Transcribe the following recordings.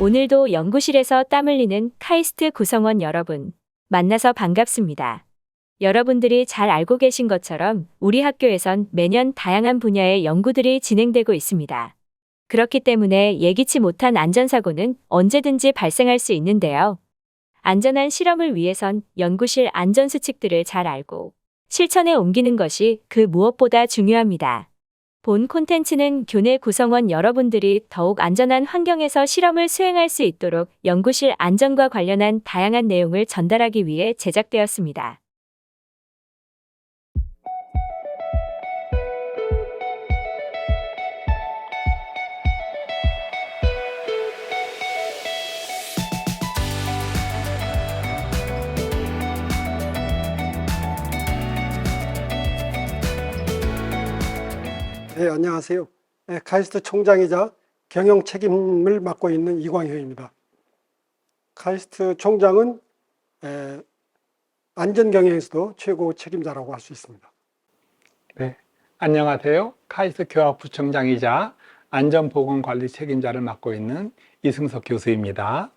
오늘도 연구실에서 땀 흘리는 카이스트 구성원 여러분, 만나서 반갑습니다. 여러분들이 잘 알고 계신 것처럼 우리 학교에선 매년 다양한 분야의 연구들이 진행되고 있습니다. 그렇기 때문에 예기치 못한 안전사고는 언제든지 발생할 수 있는데요. 안전한 실험을 위해선 연구실 안전수칙들을 잘 알고 실천에 옮기는 것이 그 무엇보다 중요합니다. 본 콘텐츠는 교내 구성원 여러분들이 더욱 안전한 환경에서 실험을 수행할 수 있도록 연구실 안전과 관련한 다양한 내용을 전달하기 위해 제작되었습니다. 네, 안녕하세요. 네, 카이스트 총장이자 경영 책임을 맡고 있는 이광효입니다. 카이스트 총장은 안전경영에서도 최고 책임자라고 할 수 있습니다. 네, 안녕하세요. 카이스트 교학부총장이자 안전보건관리 책임자를 맡고 있는 이승석 교수입니다.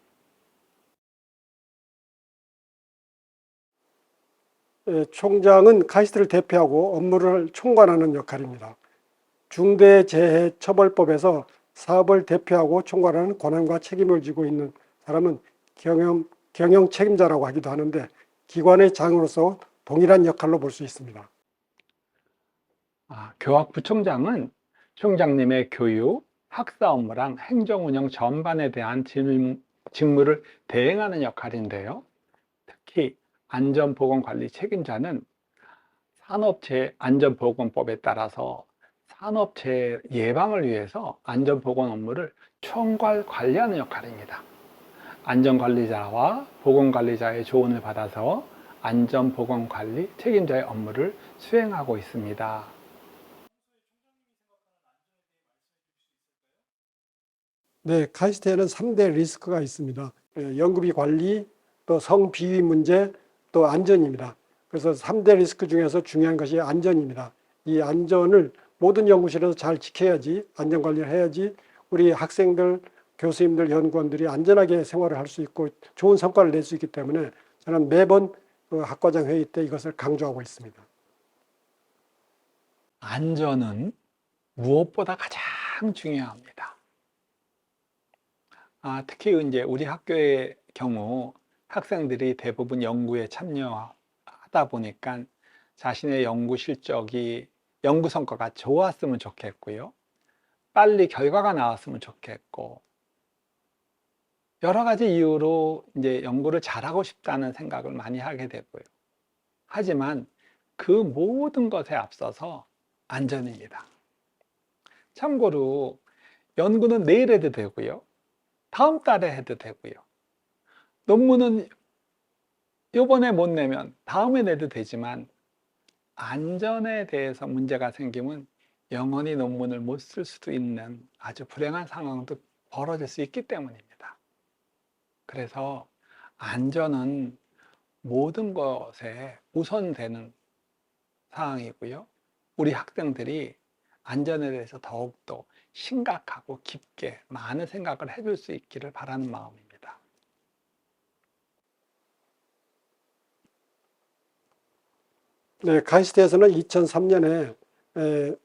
총장은 카이스트를 대표하고 업무를 총괄하는 역할입니다. 중대재해처벌법에서 사업을 대표하고 총괄하는 권한과 책임을 지고 있는 사람은 경영 책임자라고 하기도 하는데 기관의 장으로서 동일한 역할로 볼 수 있습니다. 교학부총장은 총장님의 교육, 학사 업무랑 행정운영 전반에 대한 직무를 대행하는 역할인데요. 특히 안전보건관리 책임자는 산업재해 안전보건법에 따라서 산업재해 예방을 위해서 안전보건 업무를 총괄 관리하는 역할입니다. 안전관리자와 보건관리자의 조언을 받아서 안전보건관리 책임자의 업무를 수행하고 있습니다. 네, 카이스트에는 3대 리스크가 있습니다. 연구비 관리, 또 성비위 문제, 또 안전입니다. 그래서 3대 리스크 중에서 중요한 것이 안전입니다. 이 안전을 모든 연구실에서 잘 지켜야지, 안전관리를 해야지 우리 학생들, 교수님들, 연구원들이 안전하게 생활을 할 수 있고 좋은 성과를 낼 수 있기 때문에 저는 매번 학과장 회의 때 이것을 강조하고 있습니다. 안전은 무엇보다 가장 중요합니다. 특히 이제 우리 학교의 경우 학생들이 대부분 연구에 참여하다 보니까 자신의 연구 실적이 연구 성과가 좋았으면 좋겠고요. 빨리 결과가 나왔으면 좋겠고 여러 가지 이유로 이제 연구를 잘하고 싶다는 생각을 많이 하게 되고요. 하지만 그 모든 것에 앞서서 안전입니다. 참고로 연구는 내일 해도 되고요. 다음 달에 해도 되고요. 논문은 이번에 못 내면 다음에 내도 되지만 안전에 대해서 문제가 생기면 영원히 논문을 못 쓸 수도 있는 아주 불행한 상황도 벌어질 수 있기 때문입니다. 그래서 안전은 모든 것에 우선되는 사항이고요. 우리 학생들이 안전에 대해서 더욱더 심각하고 깊게 많은 생각을 해줄 수 있기를 바라는 마음입니다. 네, 카이스트에서는 2003년에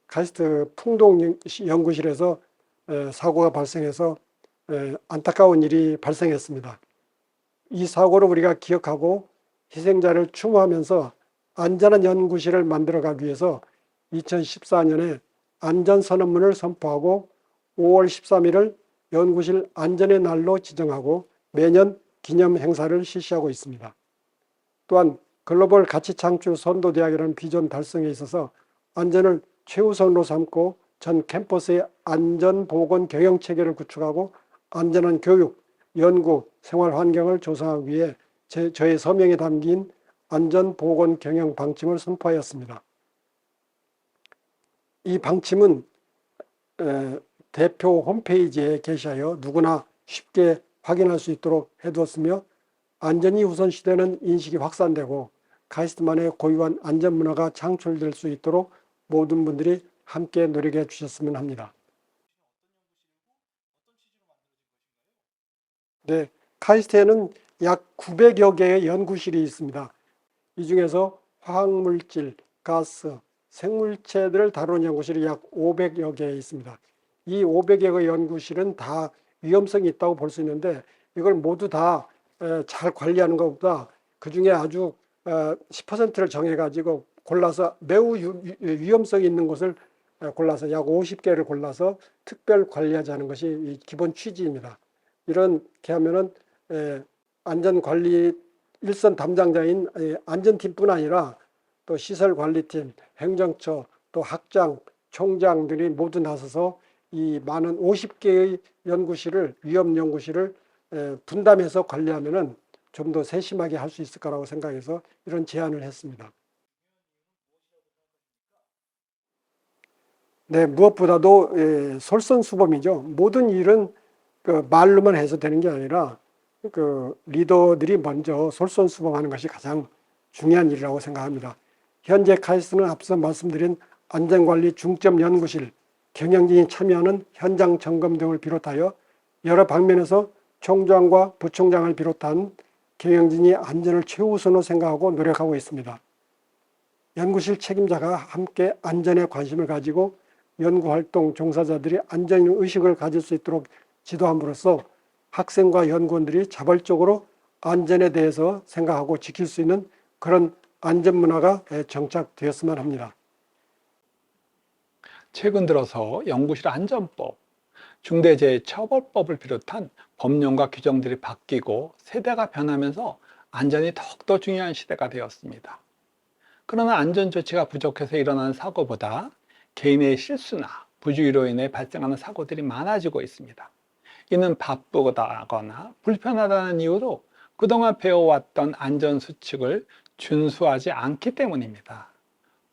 카이스트 풍동연구실에서 사고가 발생해서 안타까운 일이 발생했습니다. 이 사고를 우리가 기억하고 희생자를 추모하면서 안전한 연구실을 만들어가기 위해서 2014년에 안전선언문을 선포하고 5월 13일을 연구실 안전의 날로 지정하고 매년 기념 행사를 실시하고 있습니다. 또한 글로벌 가치 창출 선도대학이라는 비전 달성에 있어서 안전을 최우선으로 삼고 전 캠퍼스의 안전보건 경영 체계를 구축하고 안전한 교육, 연구, 생활 환경을 조성하기 위해 저의 서명에 담긴 안전보건 경영 방침을 선포하였습니다. 이 방침은 대표 홈페이지에 게시하여 누구나 쉽게 확인할 수 있도록 해두었으며 안전이 우선시되는 인식이 확산되고 카이스트만의 고유한 안전문화가 창출될 수 있도록 모든 분들이 함께 노력해 주셨으면 합니다. 네, 카이스트에는 약 900여 개의 연구실이 있습니다. 이 중에서 화학물질, 가스, 생물체들을 다루는 연구실이 약 500여 개 있습니다. 이 500여 개 연구실은 다 위험성이 있다고 볼 수 있는데 이걸 모두 다 잘 관리하는 것보다 그 중에 아주 10%를 정해가지고 골라서 매우 위험성이 있는 곳을 골라서 약 50개를 골라서 특별 관리하자는 것이 기본 취지입니다. 이렇게 하면은 안전관리 일선 담당자인 안전팀뿐 아니라 또 시설관리팀, 행정처, 또 학장, 총장들이 모두 나서서 이 많은 50개의 연구실을 위험 연구실을 분담해서 관리하면은 좀 더 세심하게 할 수 있을 거라고 생각해서 이런 제안을 했습니다. 네, 무엇보다도 솔선수범이죠. 모든 일은 그 말로만 해서 되는 게 아니라 그 리더들이 먼저 솔선수범하는 것이 가장 중요한 일이라고 생각합니다. 현재 카이스트는 앞서 말씀드린 안전관리 중점 연구실, 경영진이 참여하는 현장 점검 등을 비롯하여 여러 방면에서 총장과 부총장을 비롯한 경영진이 안전을 최우선으로 생각하고 노력하고 있습니다. 연구실 책임자가 함께 안전에 관심을 가지고 연구활동 종사자들이 안전의식을 가질 수 있도록 지도함으로써 학생과 연구원들이 자발적으로 안전에 대해서 생각하고 지킬 수 있는 그런 안전문화가 정착되었으면 합니다. 최근 들어서 연구실 안전법, 중대재해처벌법을 비롯한 법령과 규정들이 바뀌고 세대가 변하면서 안전이 더욱더 중요한 시대가 되었습니다. 그러나 안전조치가 부족해서 일어나는 사고보다 개인의 실수나 부주의로 인해 발생하는 사고들이 많아지고 있습니다. 이는 바쁘다거나 불편하다는 이유로 그동안 배워왔던 안전수칙을 준수하지 않기 때문입니다.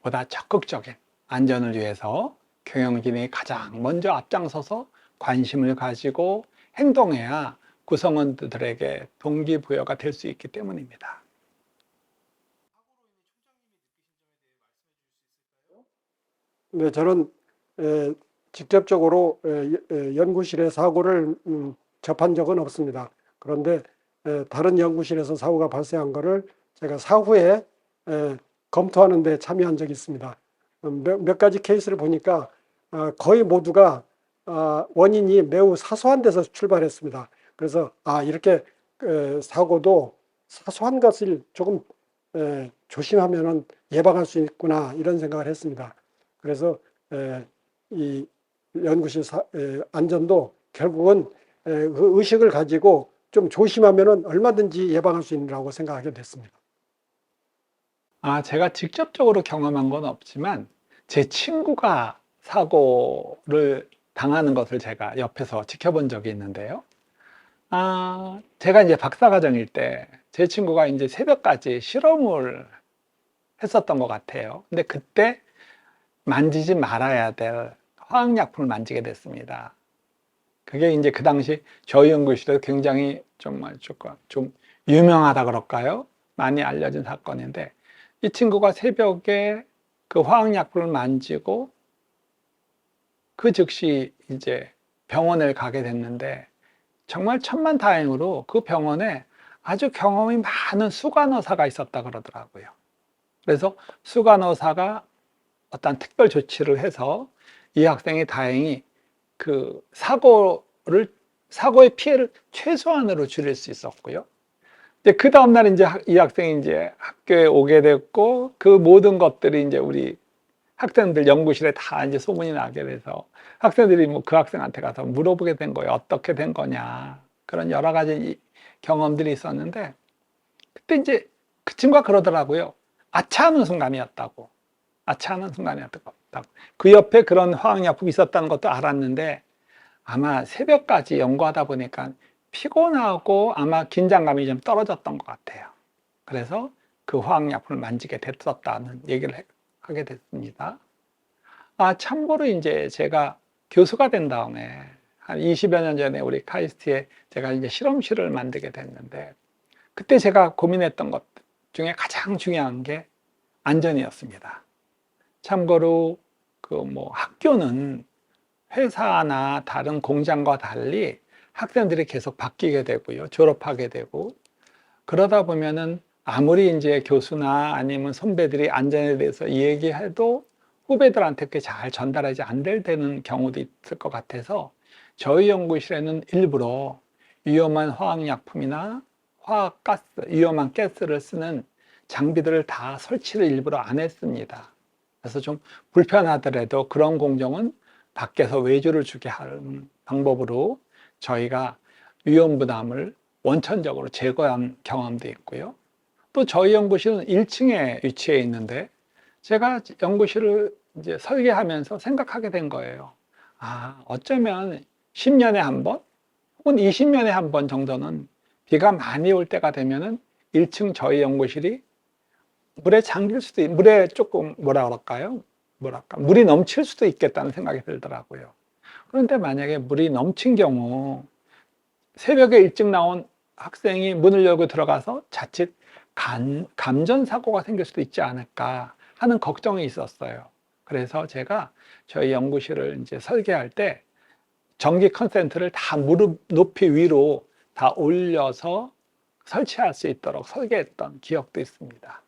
보다 적극적인 안전을 위해서 경영진이 가장 먼저 앞장서서 관심을 가지고 행동해야 구성원들에게 동기부여가 될 수 있기 때문입니다. 네, 저는 직접적으로 연구실의 사고를 접한 적은 없습니다. 그런데 다른 연구실에서 사고가 발생한 것을 제가 사후에 검토하는 데 참여한 적이 있습니다. 몇 가지 케이스를 보니까 거의 모두가 원인이 매우 사소한 데서 출발했습니다. 그래서 이렇게 사고도 사소한 것을 조금 조심하면 예방할 수 있구나 이런 생각을 했습니다. 그래서 이 연구실 안전도 결국은 그 의식을 가지고 좀 조심하면 얼마든지 예방할 수 있다고 생각하게 됐습니다. 제가 직접적으로 경험한 건 없지만 제 친구가 사고를 당하는 것을 제가 옆에서 지켜본 적이 있는데요. 제가 이제 박사과정일 때 제 친구가 이제 새벽까지 실험을 했었던 것 같아요. 근데 그때 만지지 말아야 될 화학약품을 만지게 됐습니다. 그게 이제 그 당시 저희 연구실에서 굉장히 정말 좀 유명하다 그럴까요? 많이 알려진 사건인데 이 친구가 새벽에 그 화학약품을 만지고 그 즉시 이제 병원을 가게 됐는데 정말 천만다행으로 그 병원에 아주 경험이 많은 수간호사가 있었다 그러더라고요. 그래서 수간호사가 어떤 특별 조치를 해서 이 학생이 다행히 그 사고의 피해를 최소한으로 줄일 수 있었고요. 이제 그 다음날 이제 이 학생이 이제 학교에 오게 됐고 그 모든 것들이 이제 우리 학생들 연구실에 다 이제 소문이 나게 돼서 학생들이 뭐 그 학생한테 가서 물어보게 된 거예요. 어떻게 된 거냐. 그런 여러 가지 경험들이 있었는데 그때 이제 그 친구가 그러더라고요. 아차하는 순간이었다고. 아차하는 순간이었다고. 그 옆에 그런 화학약품이 있었다는 것도 알았는데 아마 새벽까지 연구하다 보니까 피곤하고 아마 긴장감이 좀 떨어졌던 것 같아요. 그래서 그 화학약품을 만지게 됐었다는 얘기를 하게 됐습니다. 참고로 이제 제가 교수가 된 다음에 한 20여 년 전에 우리 카이스트에 제가 이제 실험실을 만들게 됐는데 그때 제가 고민했던 것 중에 가장 중요한 게 안전이었습니다. 참고로 그 뭐 학교는 회사나 다른 공장과 달리 학생들이 계속 바뀌게 되고요. 졸업하게 되고. 그러다 보면은 아무리 이제 교수나 아니면 선배들이 안전에 대해서 얘기해도 후배들한테 그게 잘 전달하지 안 되는 경우도 있을 것 같아서 저희 연구실에는 일부러 위험한 화학약품이나 화학가스, 위험한 가스를 쓰는 장비들을 다 설치를 일부러 안 했습니다. 그래서 좀 불편하더라도 그런 공정은 밖에서 외주를 주게 하는 방법으로 저희가 위험 부담을 원천적으로 제거한 경험도 있고요. 또 저희 연구실은 1층에 위치해 있는데 제가 연구실을 이제 설계하면서 생각하게 된 거예요. 아, 어쩌면 10년에 한 번, 혹은 20년에 한 번 정도는 비가 많이 올 때가 되면은 1층 저희 연구실이 물에 잠길 수도, 물에 조금 물이 넘칠 수도 있겠다는 생각이 들더라고요. 그런데 만약에 물이 넘친 경우 새벽에 일찍 나온 학생이 문을 열고 들어가서 자칫 감전사고가 생길 수도 있지 않을까 하는 걱정이 있었어요. 그래서 제가 저희 연구실을 이제 설계할 때 전기 컨센트를 다 무릎 높이 위로 다 올려서 설치할 수 있도록 설계했던 기억도 있습니다.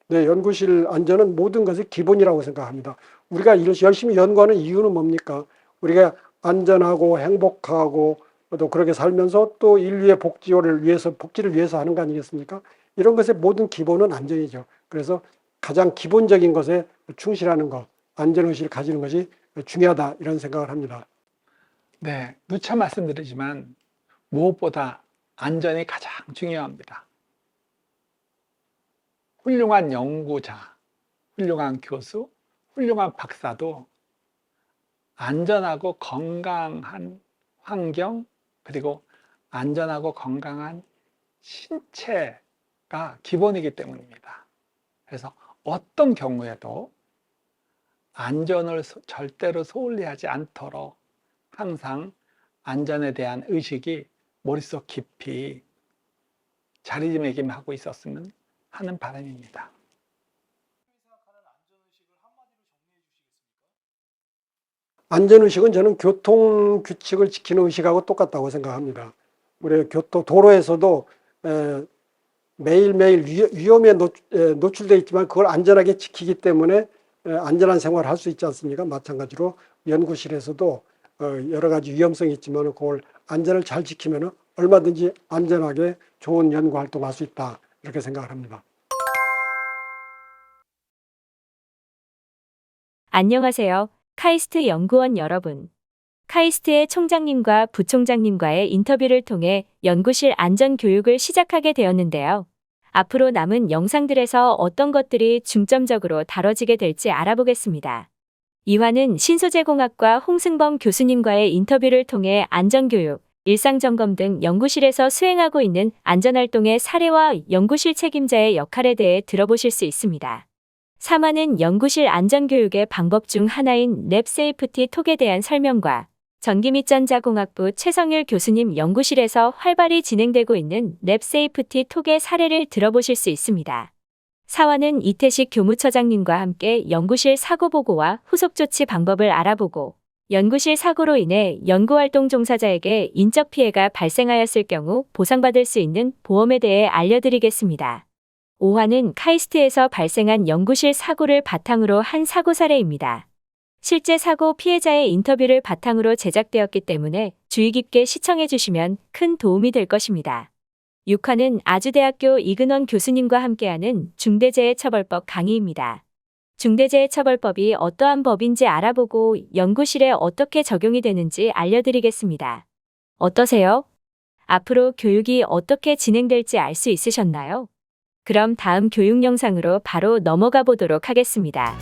네, 연구실 안전은 모든 것의 기본이라고 생각합니다. 우리가 열심히 연구하는 이유는 뭡니까? 우리가 안전하고 행복하고 또 그렇게 살면서 또 인류의 복지를 위해서 하는 거 아니겠습니까? 이런 것의 모든 기본은 안전이죠. 그래서 가장 기본적인 것에 충실하는 것, 안전의식을 가지는 것이 중요하다 이런 생각을 합니다. 네, 누차 말씀드리지만 무엇보다 안전이 가장 중요합니다. 훌륭한 연구자, 훌륭한 교수, 훌륭한 박사도 안전하고 건강한 환경, 그리고 안전하고 건강한 신체가 기본이기 때문입니다. 그래서 어떤 경우에도 안전을 절대로 소홀히하지 않도록 항상 안전에 대한 의식이 머릿속 깊이 자리매김하고 있었으면 하는 바람입니다. 안전의식은 저는 교통규칙을 지키는 의식하고 똑같다고 생각합니다. 우리 도로에서도 매일매일 위험에 노출되어 있지만 그걸 안전하게 지키기 때문에 안전한 생활을 할 수 있지 않습니까? 마찬가지로 연구실에서도 여러 가지 위험성이 있지만 그걸 안전을 잘 지키면 얼마든지 안전하게 좋은 연구 활동을 할 수 있다 이렇게 생각을 합니다. 안녕하세요. 카이스트 연구원 여러분. 카이스트의 총장님과 부총장님과의 인터뷰를 통해 연구실 안전 교육을 시작하게 되었는데요. 앞으로 남은 영상들에서 어떤 것들이 중점적으로 다뤄지게 될지 알아보겠습니다. 이화는 신소재공학과 홍승범 교수님과의 인터뷰를 통해 안전교육, 일상점검 등 연구실에서 수행하고 있는 안전활동의 사례와 연구실 책임자의 역할에 대해 들어보실 수 있습니다. 3화는 연구실 안전교육의 방법 중 하나인 랩 세이프티 톡에 대한 설명과 전기 및 전자공학부 최성일 교수님 연구실에서 활발히 진행되고 있는 랩 세이프티 톡의 사례를 들어보실 수 있습니다. 4화는 이태식 교무처장님과 함께 연구실 사고보고와 후속조치 방법을 알아보고 연구실 사고로 인해 연구활동 종사자에게 인적 피해가 발생하였을 경우 보상받을 수 있는 보험에 대해 알려드리겠습니다. 5화는 카이스트에서 발생한 연구실 사고를 바탕으로 한 사고 사례입니다. 실제 사고 피해자의 인터뷰를 바탕으로 제작되었기 때문에 주의 깊게 시청해 주시면 큰 도움이 될 것입니다. 6화는 아주대학교 이근원 교수님과 함께하는 중대재해처벌법 강의입니다. 중대재해처벌법이 어떠한 법인지 알아보고 연구실에 어떻게 적용이 되는지 알려드리겠습니다. 어떠세요? 앞으로 교육이 어떻게 진행될지 알 수 있으셨나요? 그럼 다음 교육 영상으로 바로 넘어가 보도록 하겠습니다.